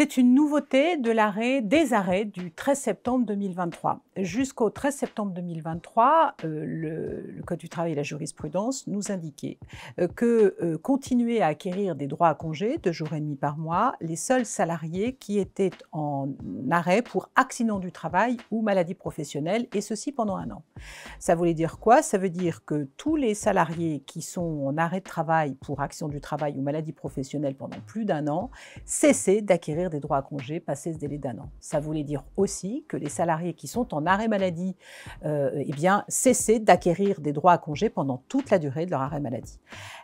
C'est une nouveauté de des arrêts du 13 septembre 2023. Jusqu'au 13 septembre 2023, le Code du travail et la jurisprudence nous indiquaient que continuaient à acquérir des droits à congé, 2 jours et demi par mois, les seuls salariés qui étaient en arrêt pour accident du travail ou maladie professionnelle, et ceci pendant 1 an. Ça voulait dire quoi? Ça veut dire que tous les salariés qui sont en arrêt de travail pour accident du travail ou maladie professionnelle pendant plus d'1 an cessaient d'acquérir des droits à congé passé ce délai d'1 an. Ça voulait dire aussi que les salariés qui sont en arrêt maladie cessaient d'acquérir des droits à congé pendant toute la durée de leur arrêt maladie.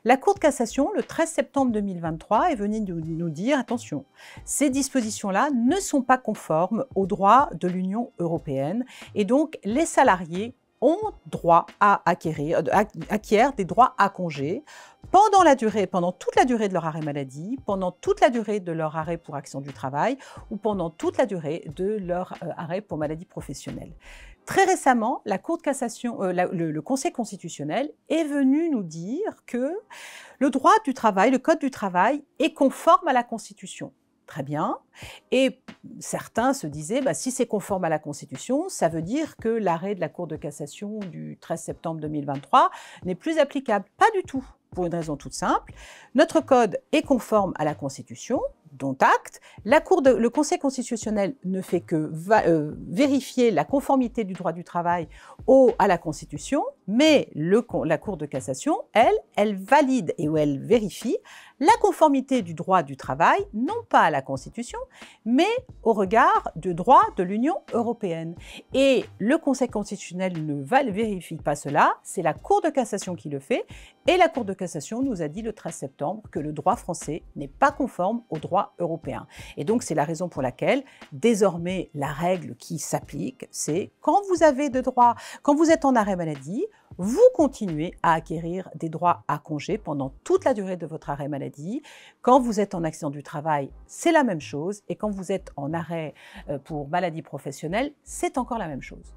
La Cour de cassation, le 13 septembre 2023, est venue nous dire, attention, ces dispositions-là ne sont pas conformes aux droits de l'Union européenne et donc les salariés ont droit à acquièrent des droits à congé pendant toute la durée de leur arrêt maladie, pendant toute la durée de leur arrêt pour accident du travail ou pendant toute la durée de leur arrêt pour maladie professionnelle. Très récemment, la Cour de cassation, le Conseil constitutionnel est venu nous dire que le droit du travail, le Code du travail, est conforme à la Constitution. Très bien. Et certains se disaient, si c'est conforme à la Constitution, ça veut dire que l'arrêt de la Cour de cassation du 13 septembre 2023 n'est plus applicable. Pas du tout, pour une raison toute simple. Notre Code est conforme à la Constitution, dont acte. Le Conseil constitutionnel ne fait que vérifier la conformité du droit du travail à la Constitution, mais la Cour de cassation, elle valide et elle vérifie la conformité du droit du travail, non pas à la Constitution, mais au regard du droit de l'Union européenne. Et le Conseil constitutionnel ne vérifie pas cela, c'est la Cour de cassation qui le fait, et la Cour de cassation nous a dit le 13 septembre que le droit français n'est pas conforme au droit européen. Et donc c'est la raison pour laquelle, désormais, la règle qui s'applique, c'est quand vous avez de droits, quand vous êtes en arrêt maladie, vous continuez à acquérir des droits à congé pendant toute la durée de votre arrêt maladie. Quand vous êtes en accident du travail, c'est la même chose. Et quand vous êtes en arrêt pour maladie professionnelle, c'est encore la même chose.